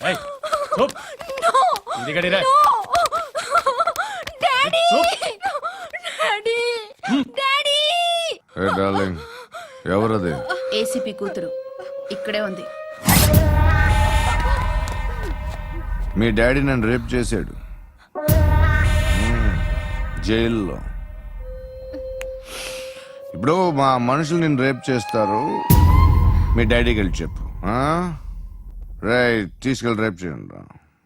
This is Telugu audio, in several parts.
ఏయ్, చూప్. No! ఇది గడిరా. No! Daddy! Daddy! Daddy! ఏ డార్లింగ్, ఎవరది? ఏసీపీ కూతురు ఇక్కడే ఉంది. మీ డాడీ నన్ను రేప్ చేశాడు జైల్లో. ఇప్పుడు మా మనుషులు నిన్ను రేప్ చేస్తారు, మీ డాడీకి వెళ్ళి చెప్పు. రేయ్, తీసుకెళ్ళి రేప్ చేయండి.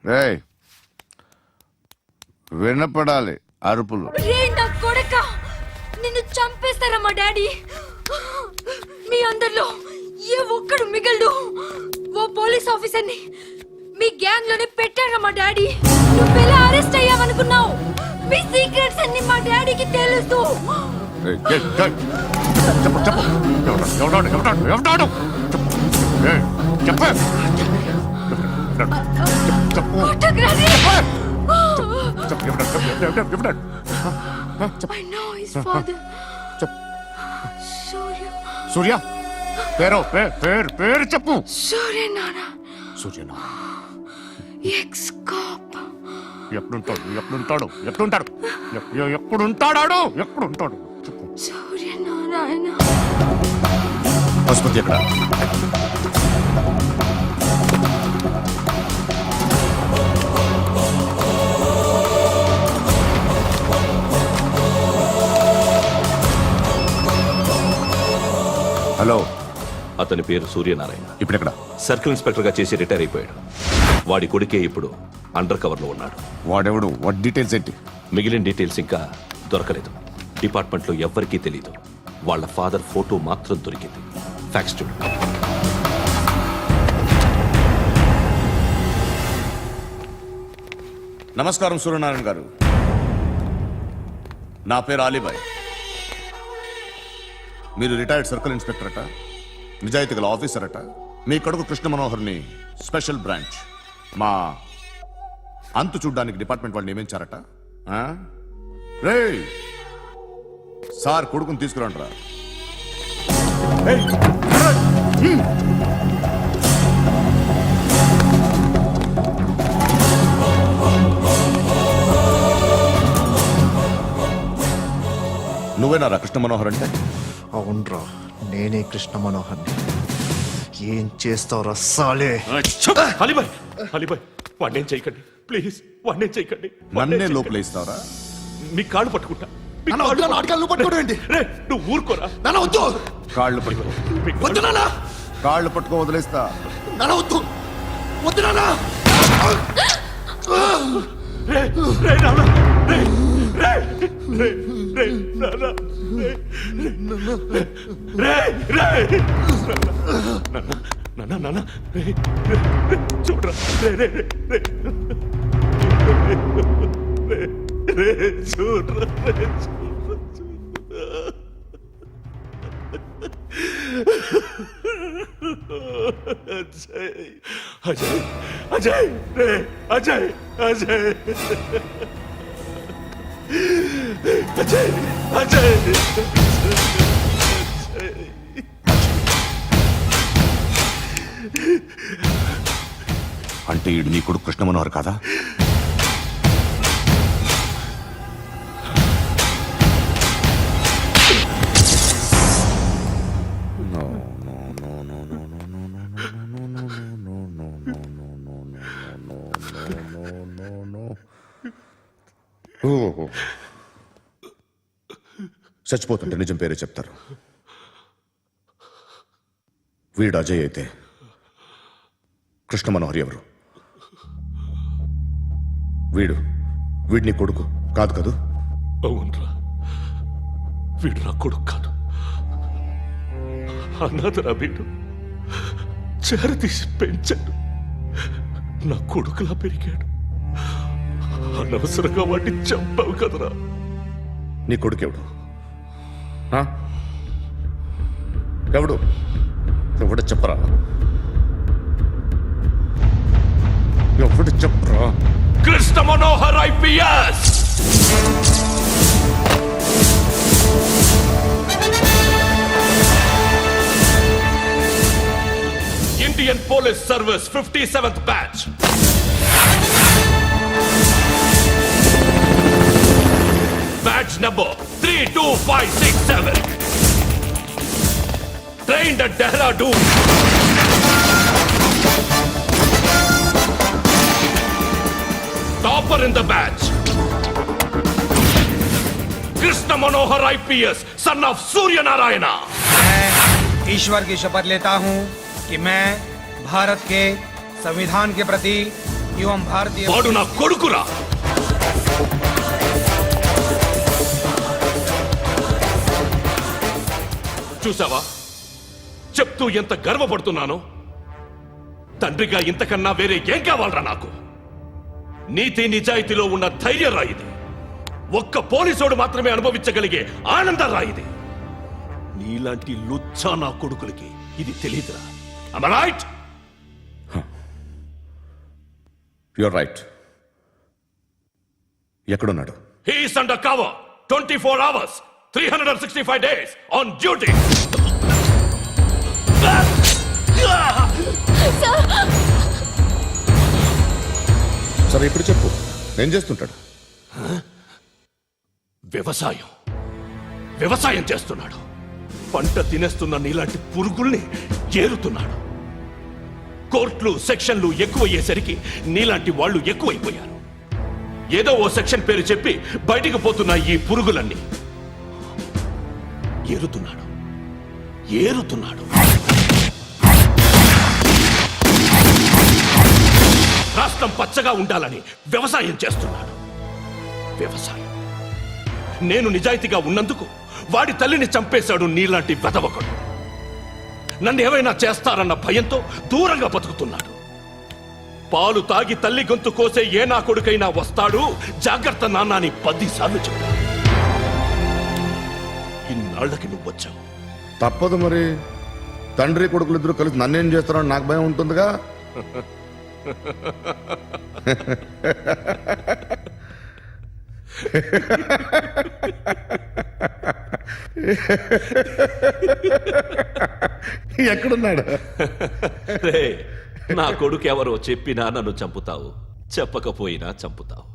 రేయ్, వినపడాలి అరుపులు. రే నా కొడక, నిన్ను చంపేస్తారా మా డాడీ? మీ అందరిలో ఏ ఒక్కడు మిగలడు. ఓ పోలీస్ ఆఫీసర్ని మీ గ్యాంగ్ లోనే పెట్టారా మా డాడీ? నువ్వెలా అరెస్ట్ అయ్యావనుకున్నావు? మీ సీక్రెట్స్ అన్ని మా డాడీకి తెలుసు. ఏయ్, చెప్పు చెప్పు, ఎవడాడు? ఏయ్, చెప్పు. కొట్టకురాని. ఎవడాడు? I know his father. సూర్య. సూర్య పేరు చెప్పు. సూర్య నాన్న. సూర్యనా? X cap. ఎప్పుడుంటాడు చెప్పు. సూర్య నారాయణ. ఆసుపత్రి ఎక్కడ? హలో, అతని పేరు సూర్యనారాయణ. ఇప్పుడు ఎక్కడ? సర్కిల్ ఇన్స్పెక్టర్ గా చేసి రిటైర్ అయిపోయాడు. వాడి కొడుకే ఇప్పుడు అండర్ కవర్ లో ఉన్నాడు. వాడెవడు? వాట్ డీటెయిల్స్ ఏంటి? మిగిలిన డీటెయిల్స్ ఇంకా దొరకలేదు. డిపార్ట్మెంట్ లో ఎవ్వరికీ తెలియదు. వాళ్ళ ఫాదర్ ఫోటో మాత్రం దొరికింది. ఫ్యాక్స్ చూడు. నమస్కారం సూర్యనారాయణ గారు. నా పేరు అలీబాయ్. మీరు రిటైర్డ్ సర్కిల్ ఇన్స్పెక్టర్ అట, నిజాయితీ గల ఆఫీసర్ అట. మీ కొడుకు కృష్ణ మనోహర్ని స్పెషల్ బ్రాంచ్ మా అంతు చూడ్డానికి డిపార్ట్మెంట్ వాళ్ళు నియమించారట. రే సార్, కొడుకుని తీసుకురంటారా? నువ్వేనారా కృష్ణ మనోహర్ అంటే? అవునరా, నేనే కృష్ణ మనోహర్ని. ఏం చేస్తావురా సాలే? అలీబాయ్, వాడినేం చేయకండి ప్లీజ్, వాడినేం చేయకండి. నన్నే లోపల ఇస్తావరా? మీ కాళ్ళు పట్టుకుంటా. నువ్వు ఊరుకోరా. కాళ్ళు పట్టుకో. కాళ్ళు పట్టుకో, వదిలేస్తా. చూడరా, అజయ్ అజయ్ అజయ్ అజయ్ అజయ్ అజయ్ అంటే ఈడు నీ కొడుకు కృష్ణ మనోహర్ కాదా? చచ్చిపోతుంటే నిజం పేరే చెప్తారు. వీడు అజయ్ అయితే కృష్ణ మనోహర్ ఎవరు? వీడిని కొడుకు కాదు కదూ? అవునరా, వీడు నా కొడుకు కాదు. అన్నదరా వీడు. చేరతీసి పెంచాడు. నా కొడుకులా పెరిగాడు. అనవసరంగా వాడిని చంపావు కదరా. నీ కొడుకెవడు? ఎవడు? ఎవడు చెప్పరా? ఎవడు చెప్పరా? Krishna Manohar IPS. Indian Police Service 57th batch. Batch number 32567. Trained at Dehradun. Topper in the batch. Krishna Manohar IPS, son of Surya Narayana. मैं ईश्वर की शपथ लेता हूं कि मैं भारत के संविधान के प्रति एवं भारतीय వాడు నా కొడుకురా. చూసావా, చెప్తూ ఎంత గర్వపడుతున్నానో. తండ్రిగా ఇంతకన్నా వేరే ఏం కావాలరా నాకు? నీతి నిజాయితీలో ఉన్న ధైర్య రాయిది. ఒక్క పోలీసోడు మాత్రమే అనుభవించగలిగే ఆనంద రాయిది. నీలాంటి లుచ్చా నా కొడుకులకి ఇది తెలియదురా. Am I right? You're right. ఎక్కడున్నాడు? He is under cover 24 hours 365 days on duty. సరే ఇప్పుడు చెప్పు, ఏం చేస్తుంటాడు? వ్యవసాయం చేస్తున్నాడు. పంట తినేస్తున్న నీలాంటి పురుగుల్ని ఏరుతున్నాడు. కోర్టులు సెక్షన్లు ఎక్కువయ్యేసరికి నీలాంటి వాళ్ళు ఎక్కువైపోయారు. ఏదో ఓ సెక్షన్ పేరు చెప్పి బయటికి పోతున్న ఈ పురుగులన్నీ ఏరుతున్నాడు. రాష్ట్రం పచ్చగా ఉండాలని వ్యవసాయం చేస్తున్నాడు. నేను నిజాయితీగా ఉన్నందుకు వాడి తల్లిని చంపేశాడు నీలాంటి వెధవకుడు. నన్ను ఏమైనా చేస్తారన్న భయంతో దూరంగా బతుకుతున్నాడు. పాలు తాగి తల్లి గొంతు కోసే ఏ నా కొడుకైనా వస్తాడు, జాగ్రత్త నాన్న అని 10 సార్లు చెప్పాడు. ఇన్నాళ్ళకి నువ్వు వచ్చావు. తప్పదు మరి. తండ్రి కొడుకులు ఇద్దరు కలిసి నన్నేం చేస్తారని నాకు భయం ఉంటుందిగా. ఎక్కడున్నాడు? రే, నా కొడుకు ఎవరో చెప్పినా నన్ను చంపుతావు, చెప్పకపోయినా చంపుతావు.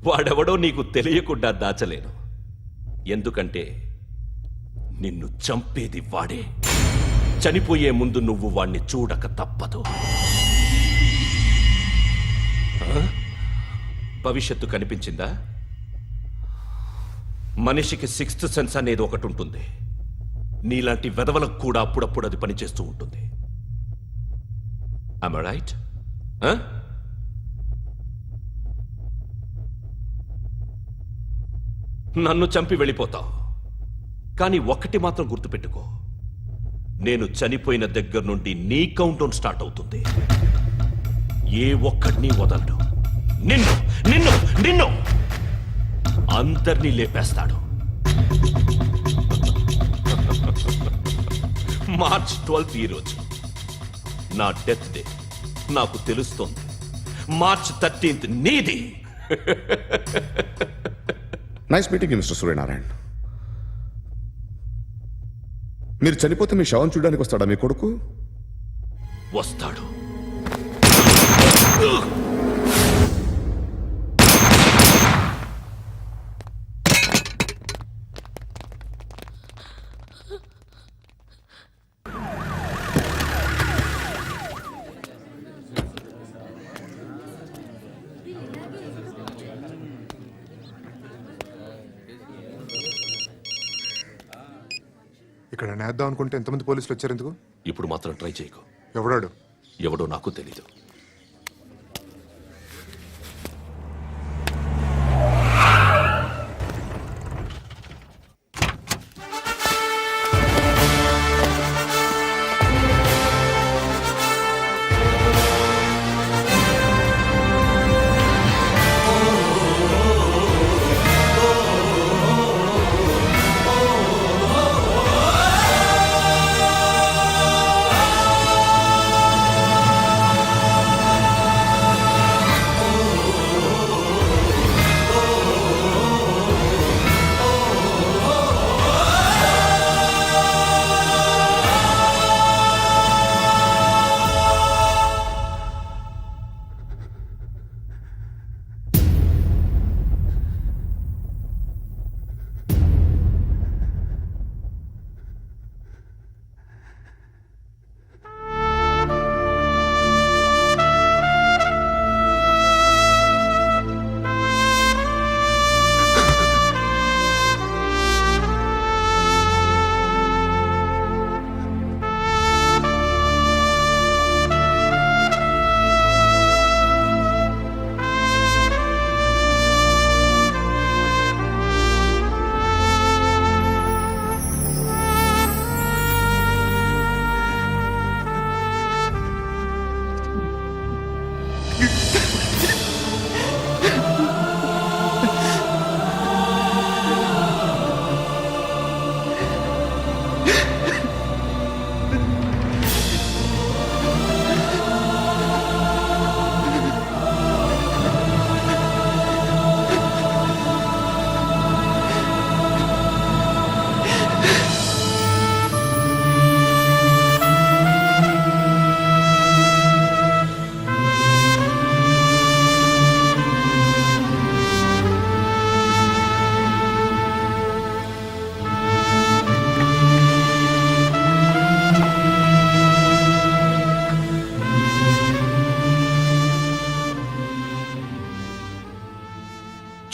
వాడెవడో నీకు తెలియకుండా దాచలేను. ఎందుకంటే నిన్ను చంపేది వాడే. చనిపోయే ముందు నువ్వు వాణ్ణి చూడక తప్పదు. భవిష్యత్తు కనిపించిందా? మనిషికి 6th సెన్స్ అనేది ఒకటి ఉంటుంది. నీలాంటి వెధవలకు కూడా అప్పుడప్పుడు అది పనిచేస్తూ ఉంటుంది. Am I right? నన్ను చంపి వెళ్ళిపోతావు. కానీ ఒక్కటి మాత్రం గుర్తుపెట్టుకో, నేను చనిపోయిన దగ్గర నుండి నీ కౌంటౌన్ స్టార్ట్ అవుతుంది. ఏ ఒక్కడిని వదలడు. నిన్ను అందరినీ లేపేస్తాడు. మార్చ్ 12th ఈ రోజు నా డెత్ డే. నాకు తెలుస్తోంది. మార్చ్ 13th నీది. Nice meeting mister Suryanarayan. మీరు చనిపోతే మీ శవం చూడడానికి వస్తాడా మీ కొడుకు? వస్తాడు. ఇక్కడ నేద్దాం అనుకుంటే ఎంతమంది పోలీసులు వచ్చారు ఎందుకు? ఇప్పుడు మాత్రం ట్రై చేయకు. ఎవడాడు? ఎవడో నాకు తెలీదు.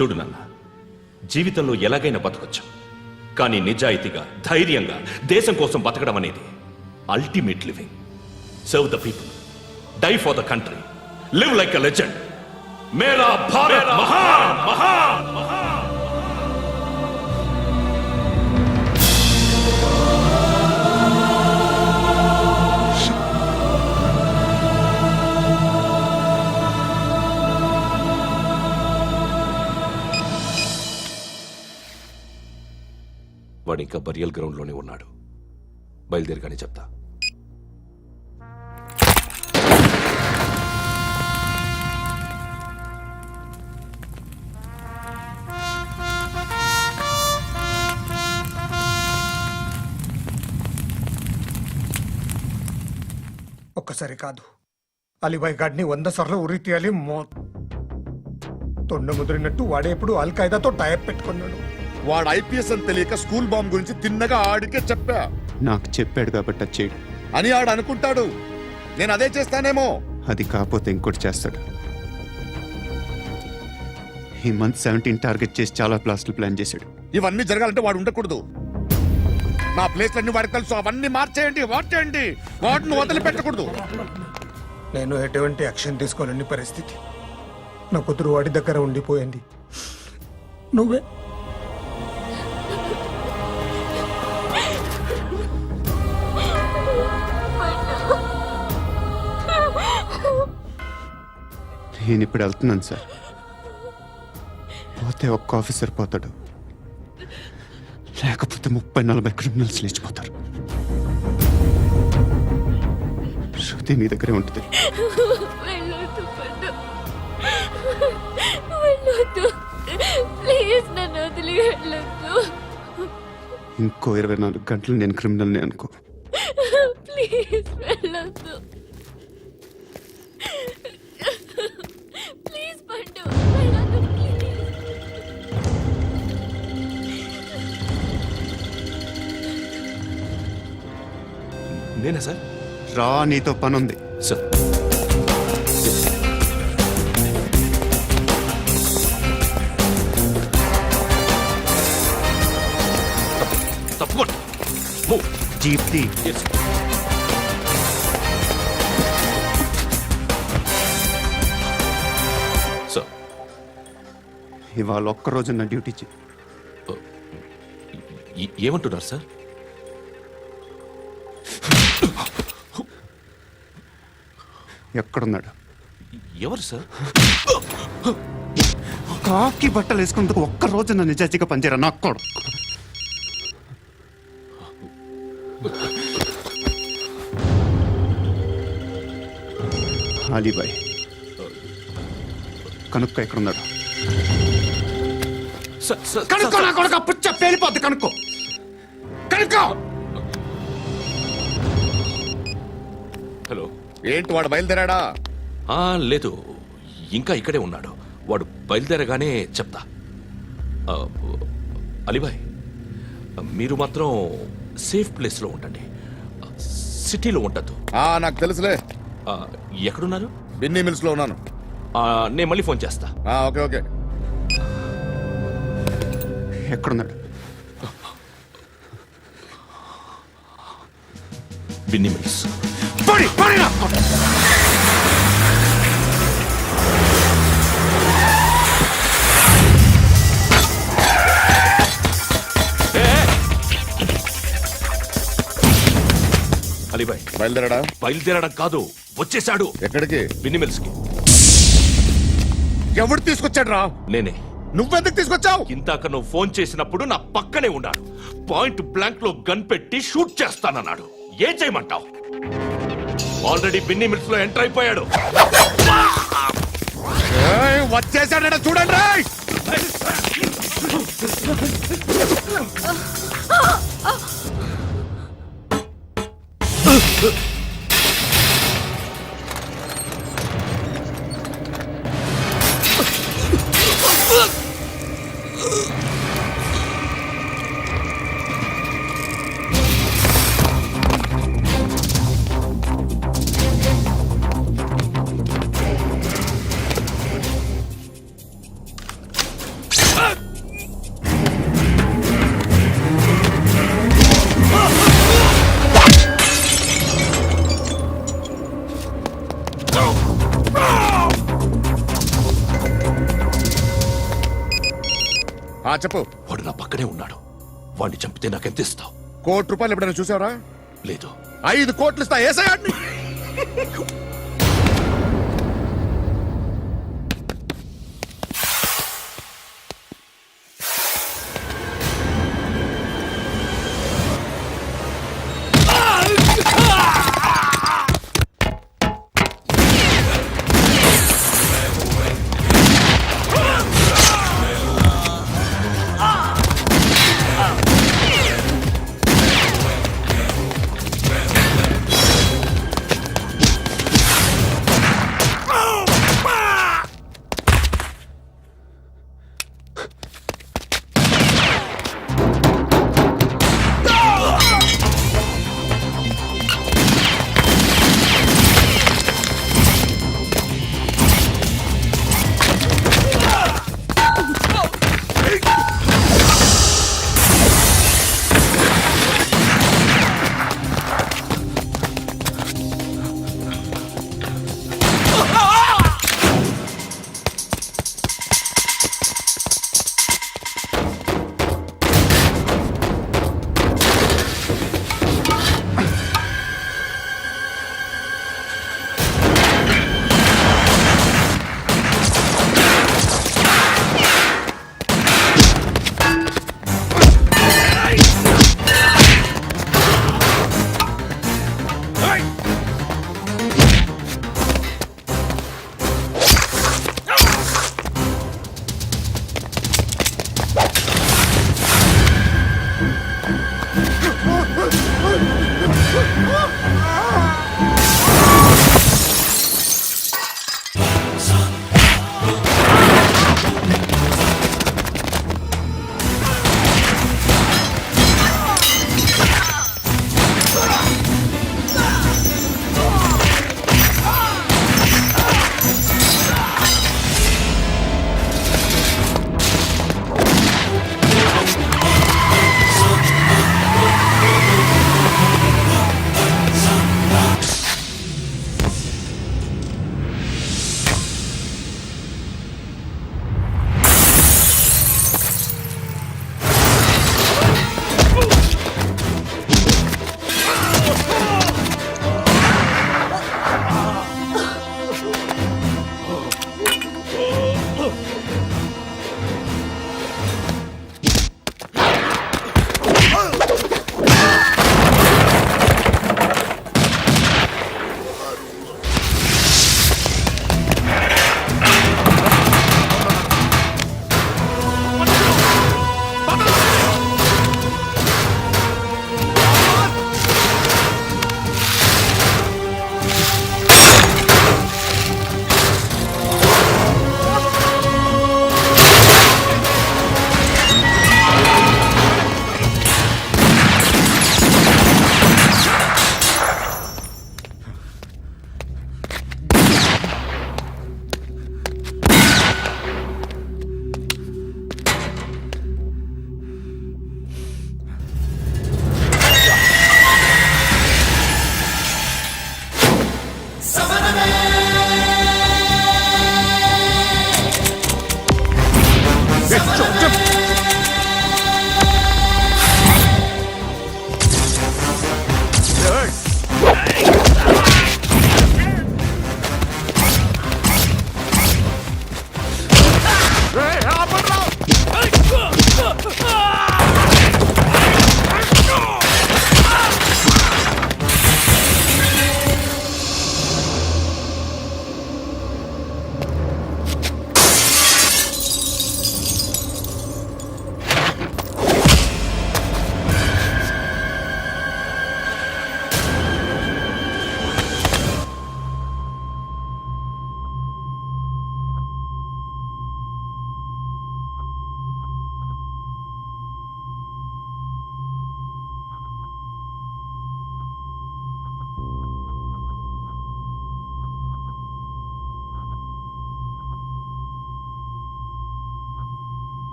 చూడు నాన్న, జీవితంలో ఎలాగైనా బతకొచ్చు, కానీ నిజాయితీగా ధైర్యంగా దేశం కోసం బతకడం అనేది ultimate living. Serve the people, die for the country, live like a legend. మేరా భారత్ మహాన్ మహాన్ మహాన్. వాడు ఇంకా బరియల్ గ్రౌండ్లోనే ఉన్నాడు. బయలుదేరగానే చెప్తా. ఒక్కసారి కాదు, అలీబాయ్ గాడిని 100 సార్లు ఉరి తీయాలి. తొండ ముదిరినట్టు వాడే ఇప్పుడు అల్ ఖైదాతో టైప్ పెట్టుకున్నాడు. వాడు ఐపీఎస్ అని తెలియక స్కూల్ బాంబ్ గురించి తిన్నగా ఆడికే చెప్పా నాకు చెప్పాడు కాబట్టి అది చేయడు. అని ఆడు అనుకుంటాడు. నేను అదే చేస్తానేమో. అది కాకపోతే ఇంకోటి చేస్తాడు. ఈ మంత్ 17 టార్గెట్ చేసి చాలా ప్లాస్టులు ప్లాన్ చేశాడు. ఇవన్నీ జరగాలంటే వాడు ఉండకూడదు. నా ప్లేస్లన్నీ వాడికి తెలుసు. అవన్నీ మార్చేయండి, వాటేయండి. వాటిని వదిలిపెట్టకూడదు. నేను ఎటువంటి యాక్షన్ తీసుకోలేని పరిస్థితి. నా కూతురు వాడి దగ్గర ఉండిపోయింది. నువ్వే నేను ఇప్పుడు వెళ్తున్నాను సార్. పోతే ఒక్క ఆఫీసర్ పోతాడు, లేకపోతే 30-40 క్రిమినల్స్ లేచిపోతారు. శృతి మీ దగ్గరే ఉంటుంది. వెళ్ళొద్దు పండు, వెళ్ళొద్దు ప్లీజ్, నన్ను వదిలి వెళ్ళొద్దు. ఇంకో 24 గంటలు నేను క్రిమినల్ని అనుకో. ప్లీజ్ వెళ్ళొద్దు, ప్లీజ్ పండు వెళ్ళొద్దు ప్లీజ్. నేనా సార్? రా, నీతో పని ఉంది. సార్, తప్పకుండా. Move. జీప్తి Yes. సార్, ఇవాళ ఒక్కరోజు నా డ్యూటీ చేయి. ఏమంటున్నారు సార్? ఎక్కడున్నాడు? ఎవరు సార్? కాకి బట్టలు వేసుకున్నందుకు ఒక్కరోజు నా నిజాయితీగా పనిచేయరా నా కొడుకు. అలీబాయ్ కనుక్కో, ఎక్కడున్నాడు? కనుక్కో నా కొడుకు, పుచ్చ పేలిపోద్ది. కనుక్కో, కనుక్కో. హలో. ఏంటి వాడు బయలుదేరాడా? లేదు, ఇంకా ఇక్కడే ఉన్నాడు. వాడు బయలుదేరగానే చెప్తా. అలీబాయ్, మీరు మాత్రం సేఫ్ ప్లేస్లో ఉండండి, సిటీలో ఉండద్దు. నాకు తెలుసులే. ఎక్కడున్నారు? బిన్నీ మిల్స్ లో ఉన్నాను. నేను మళ్ళీ ఫోన్ చేస్తా. Okay okay. ఎక్కడున్నాడు? బిన్నీ మిల్స్. అలీబాయ్ బయలుదేరాడా? బయలుదేరడం కాదు, వచ్చేశాడు. ఎక్కడికి? బిన్నీ మిల్స్ కి. ఎవడు తీసుకొచ్చాడు రా? నేనే. నువ్వెందుకు తీసుకొచ్చావు? ఇందాక నువ్వు ఫోన్ చేసినప్పుడు నా పక్కనే ఉన్నాడు. పాయింట్ బ్లాంక్ లో గన్ పెట్టి షూట్ చేస్తానన్నాడు. ఏం చేయమంటావు? ఆల్రెడీ బిన్నీ మిల్స్ లో ఎంటర్ అయిపోయాడు. వచ్చేసాడ చూడండి రాయ్. చెప్పు. వాడు నా పక్కనే ఉన్నాడు. వాడిని చంపితే నాకెంత ఇస్తావు? ₹1,00,00,000 ఎప్పుడైనా చూసావరా? లేదు. 5 కోట్లు ఇస్తా. ఏసయాడిని.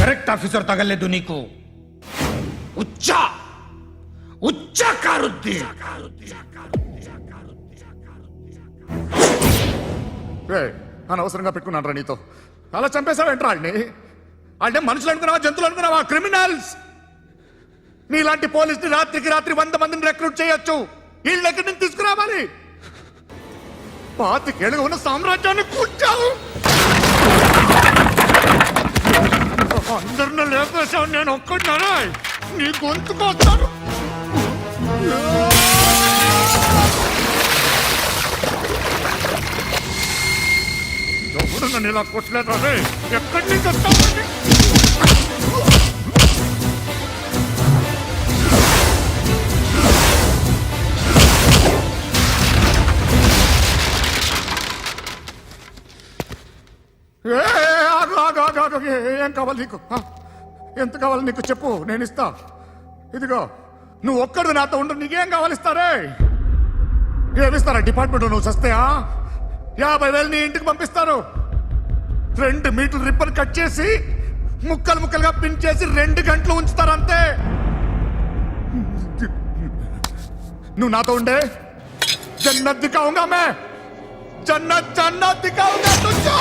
కరెక్ట్ ఆఫీసర్ తగలేదు నీకు. ఉచ్చ కారుద్ది. అనవసరంగా పెట్టుకున్నాను రా నీతో. అలా చంపేశావేంట్రా వాడిని? అంటే మనుషులు అనుకున్నావా, జంతువులు అనుకున్నావా? క్రిమినల్స్. నీలాంటి పోలీసుని రాత్రికి రాత్రి 100 మందిని రిక్రూట్ చేయొచ్చు. వీళ్ళ ఎక్కడి నుంచి తీసుకురావాలి? 25 ఏళ్ళుగా ఉన్న సామ్రాజ్యాన్ని కూర్చావు. అందరిని లేపేశావు, నేను ఒక్కడినారా? నీ గొంతుకొస్తాను. ఎవరు నన్ను ఇలా కొట్టలేదా? ఎక్కడి నుంచి వస్తావు? ఏం కావాలి నీకు? ఎంత కావాలి నీకు చెప్పు, నేను ఇస్తా. ఇదిగో నువ్వు ఒక్కడు నాతో ఉండు. నీకేం కావాలి ఇస్తారే? ఏమిస్తారా డిపార్ట్మెంట్? నువ్వు సస్తేయా 50,000 నీ ఇంటికి పంపిస్తారు. 2 మీటర్లు రిబ్బన్ కట్ చేసి ముక్కలు ముక్కలుగా పిన్ చేసి 2 గంటలు ఉంచుతారు అంతే. నువ్వు నాతో ఉండే జన్నత్ దిఖాऊंगा मैं. జన్నత్ జన్నత్ దిఖాऊंगा तुझको.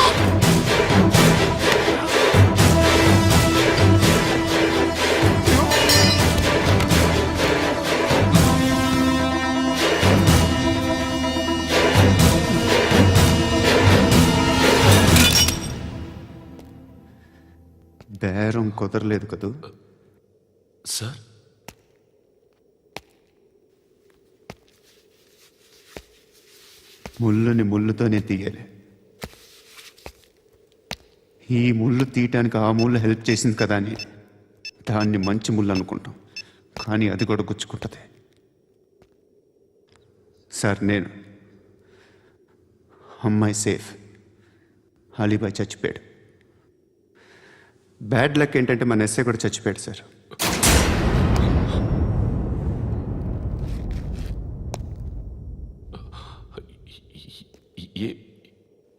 బేరం కుదరలేదు కదూ. సార్, ముళ్ళుని ముళ్ళుతోనే తీయాలి. ఈ ముళ్ళు తీయటానికి ఆ ముళ్ళు హెల్ప్ చేసింది కదా అని దాన్ని మంచి ముళ్ళు అనుకుంటాం, కానీ అది కూడా గుచ్చుకుంటుంది. సార్, నేను అమ్మాయి సేఫ్, అలీబాయ్ చచ్చిపోయాడు. బ్యాడ్ లక్ ఏంటంటే మన ఎస్ఐ కూడా చచ్చిపోయాడు సార్.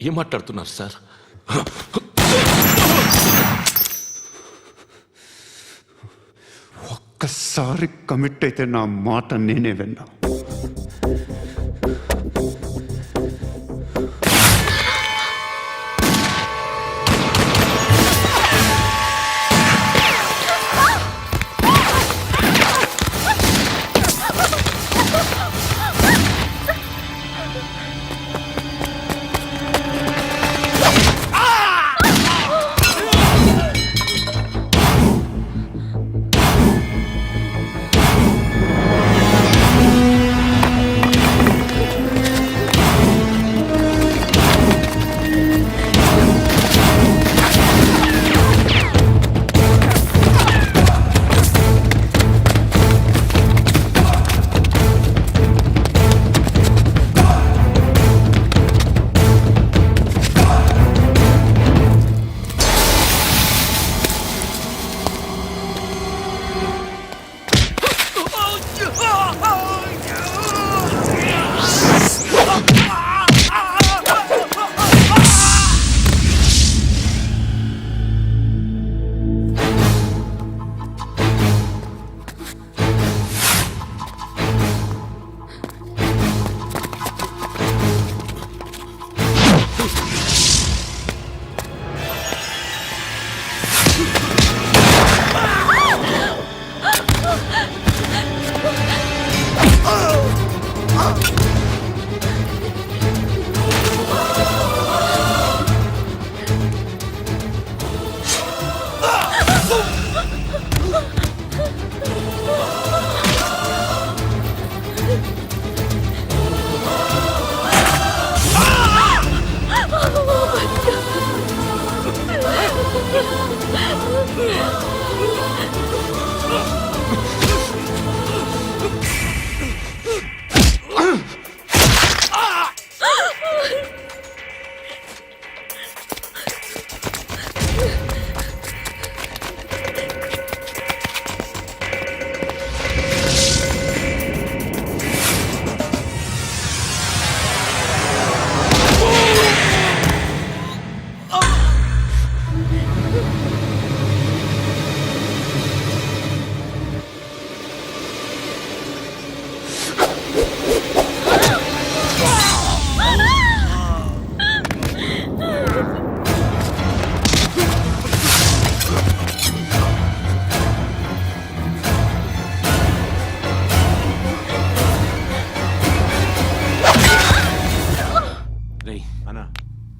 ఏం మాట్లాడుతున్నారు సార్? ఒక్కసారి కమిట్ అయితే నా మాట నేనే విన్నా.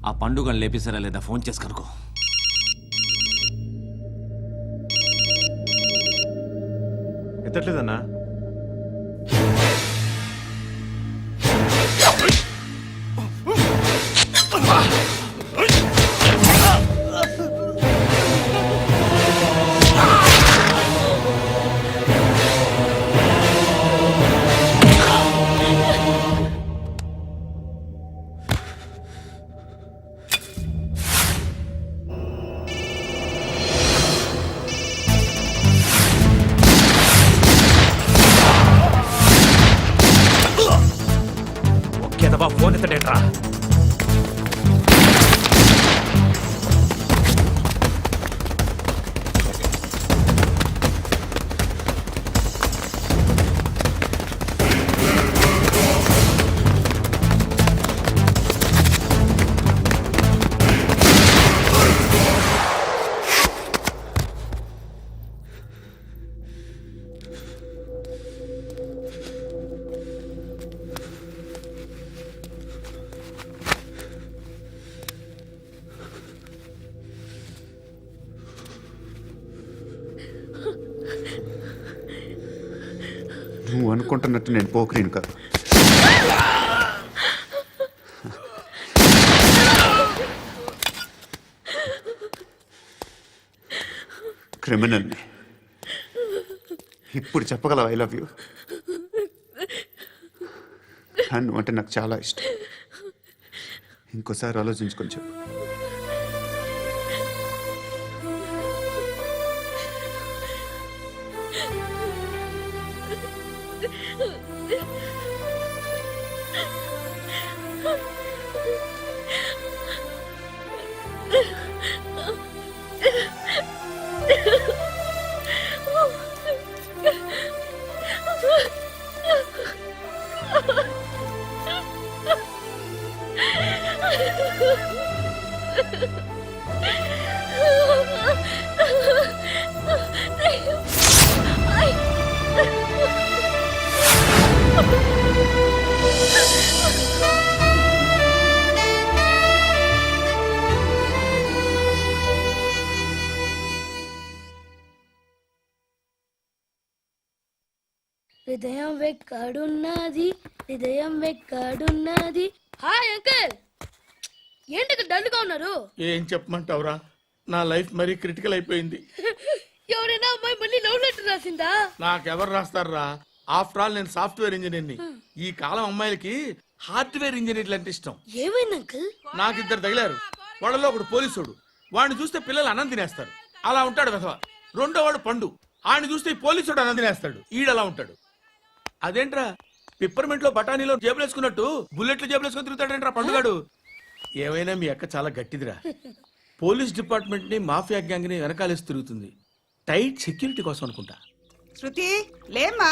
ఆ పండుగను లేపేసారా లేదా ఫోన్ చేసి కనుకో. ఎత్తట్లేదన్నా. ఒకేదవా ఫోన్ ఎత్తడేట్రా. నువ్వు అనుకుంటున్నట్టు నేను పోకరీని కాదు. క్రిమినల్ని. ఇప్పుడు చెప్పగలవు ఐ లవ్ యూ. నువ్వు అంటే నాకు చాలా ఇష్టం. ఇంకోసారి ఆలోచించుకొని చెప్పు. హృదయం వెక్కడున్నది, హృదయం వెక్కడున్నది. హాయ్ అంకుల్, ఏంటి డల్గా ఉన్నారు? ఏం చెప్పమంటావురా, నా లైఫ్ మరీ క్రిటికల్ అయిపోయింది. ఎవరైనా అమ్మాయి మళ్ళీ లవ్ లెటర్ రాసిందా? నాకెవరు రాస్తారా? ఆఫ్టర్ ఆల్ నేను సాఫ్ట్వేర్ ఇంజనీర్ని. ఈ కాలం అమ్మాయిలకి హార్డ్వేర్ ఇంజనీర్లు అంటే ఇష్టం. ఏమైంది అంకుల్? నాకు ఇద్దరు తగిలారు. వాళ్ళలో ఒకడు పోలీసుడు. వాడిని చూస్తే పిల్లలు అన్నం తినేస్తారు, అలా ఉంటాడు వెధవ. రెండో వాడు పండు. ఆయన చూస్తే ఈ పోలీసుడు అన్నం తినేస్తాడు, ఈడలా ఉంటాడు. అదేంట్రా పిప్పర్మెంట్ లో బఠానీలో జేబులు వేసుకున్నట్టు బుల్లెట్లు జేబులు వేసుకుని తిరుగుతాడేంట్రా పండుగాడు. ఏమైనా మీ అక్క చాలా గట్టిదిరా. పోలీస్ డిపార్ట్మెంట్ ని మాఫియా గ్యాంగ్ ని వెనకాలేసి తిరుగుతుంది. టైట్ సెక్యూరిటీ కోసం అనుకుంటా. శృతి లేమ్మా,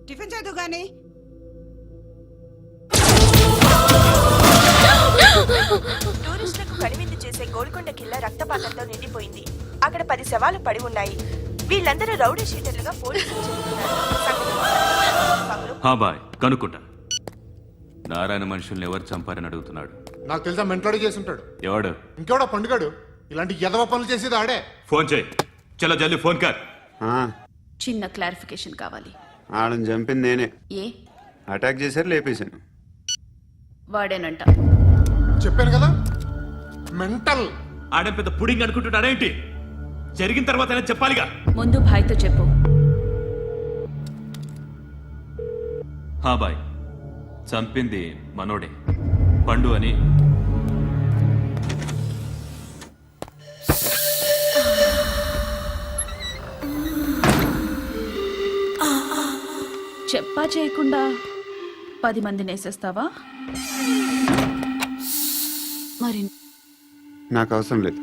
టిఫిన్ చదువు గాని. టూరిస్టులకు కనువిందు చేసే గోల్కొండ కిల్లా రక్తపాతంతో నిండిపోయింది. అక్కడ 10 శవాలు పడి ఉన్నాయి. వీళ్ళందరూ రౌడీ షీటర్లుగా పోలీసులు బాయ్ కనుక్కుంటా. నారాయణ మనుషుల్ని ఎవరు చంపారని అడుగుతున్నాడు. నాకు తెలుసా మెంటోడి చేసి ఉంటాడు. ఎవడు? ఇంకెవడా పండుగాడు. ఇలాంటి ఎదవ పనులు చేసేది ఆడే. ఫోన్ చేయి. చలో జల్దీ ఫోన్ కర్. చిన్న క్లారిఫికేషన్ కావాలి. ఆడని చంపింది నేనే. ఏ? అటాక్ చేశారు, లేపేశాను. వాడేనంట. చెప్పాను కదా మెంటల్. ఆడే పెద్ద పుడింగ్ అనుకుంటున్నాడేంటి? జరిగిన తర్వాత అయినా చెప్పాలిగా. ముందు భాయ్తో చెప్పు. బాయ్ చంపింది మనోడే, పండు అని. చెప్పా చేయకుండా 10 మందిని వేసేస్తావా? మరి నాకు అవసరం లేదు.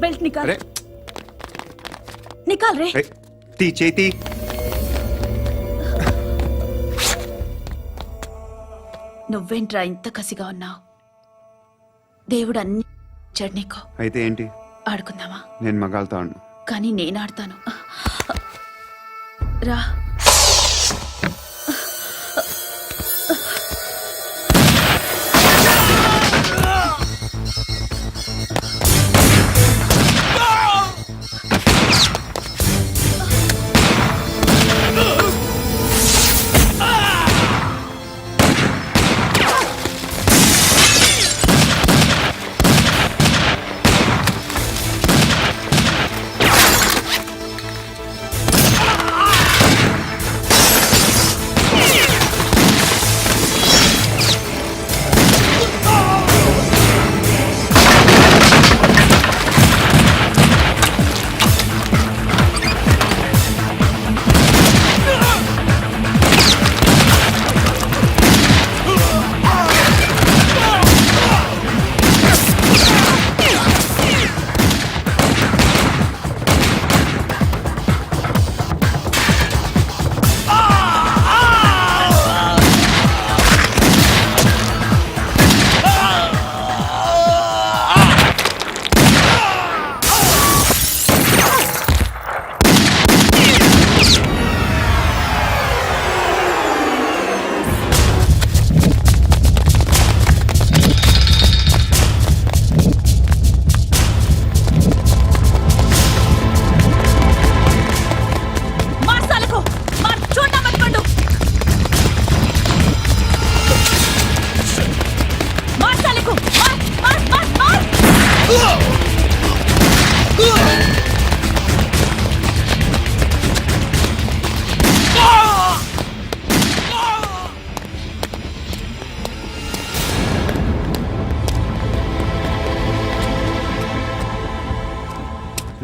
బెల్ట్ నికాల్. నికాల్ రే. తీ చేతి. నువ్వేంట్రా ఇంత కసిగా ఉన్నావు? దేవుడు అన్ని ఇచ్చాడు నీకు. అయితే ఏంటి? ఆడుకుందామా? నేను మగాళ్ళతో ఆడను. కానీ నేను ఆడతాను. రా.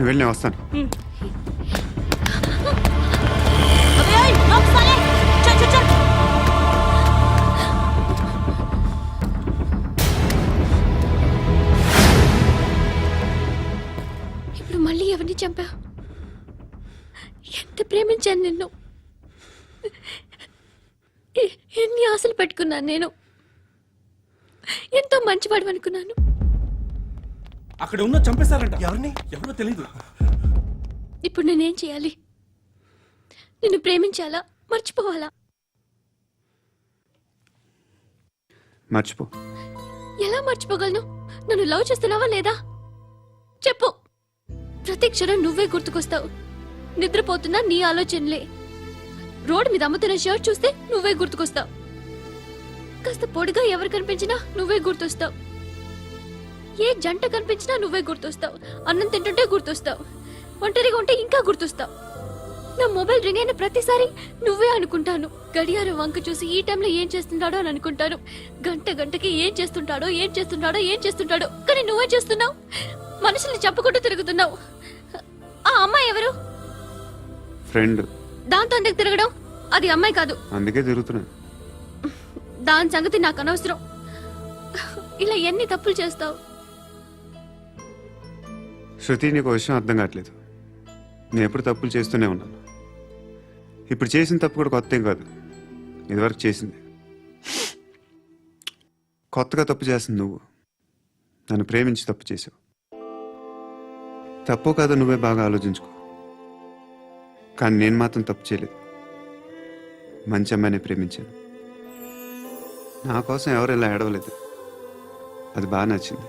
నువ్వు వెళ్ళి నేను వస్తాను. ఇప్పుడు మళ్ళీ ఎవరిని చంపా? ఎంత ప్రేమించాను నిన్ను, ఎన్ని ఆశలు పెట్టుకున్నాను నేను. ఎంతో మంచివాడు అనుకున్నాను. అక్కడ ఉన్న చంపేశారంట. ఎవరిని? ఎవరో తెలీదు. ఇప్పుడు నేనేం చేయాలి? నిన్ను ప్రేమించాలా, మర్చిపోవాలా? మర్చిపో. ఎలా మర్చిపోగలను? నన్ను లవ్ చేస్తున్నావా లేదా? చెప్పు. ప్రతి క్షణం నువ్వే గుర్తుకొస్తావు. నిద్రపోతున్నా నీ ఆలోచనలే. రోడ్డు మీద అమ్ముతున్న షర్ట్ చూస్తే నువ్వే గుర్తుకొస్తావు. కాస్త పొడిగా ఎవరు కనిపించినా నువ్వే గుర్తొస్తావు. ఏ జంట కనిపించినా నువ్వే గుర్తొస్తావు. అన్నం తింటుంటే గుర్తొస్తావు. ఒంటరిగా ఉంటే ఇంకా గుర్తొస్తావు. నా మొబైల్ రింగ్ అయిన ప్రతిసారి నువ్వే అనుకుంటాను. గడియారం వంక చూసి ఈ టైంలో ఏం చేస్తున్నాడో అని అనుకుంటాను. గంటకి ఏం చేస్తుంటాడో కానీ నువ్వే చేస్తున్నావు. మనుషుల్ని చంపుకుంటూ తిరుగుతున్నావు. ఆ అమ్మాయి ఎవరు? ఫ్రెండ్. దాంతో ఎందుకు తిరగడం? అది అమ్మాయి కాదు. అందుకే తిరుగుతున్నా. దాని సంగతి నాకు అనవసరం. ఇలా ఎన్ని తప్పులు చేస్తావు? శృతి, నీకు విషయం అర్థం కావట్లేదు. నేను ఎప్పుడు తప్పులు చేస్తూనే ఉన్నాను. ఇప్పుడు చేసిన తప్పు కూడా కొత్త ఏం కాదు. ఇదివరకు చేసింది. కొత్తగా తప్పు చేస్తుంది నువ్వు. నన్ను ప్రేమించి తప్పు చేసావు. తప్పు కాదు నువ్వే బాగా ఆలోచించుకో. కానీ నేను మాత్రం తప్పు చేయలేదు. మంచి అమ్మాయిని ప్రేమించాను. నా కోసం ఎవరు ఇలా ఏడవలేదు. అది బాగా నచ్చింది.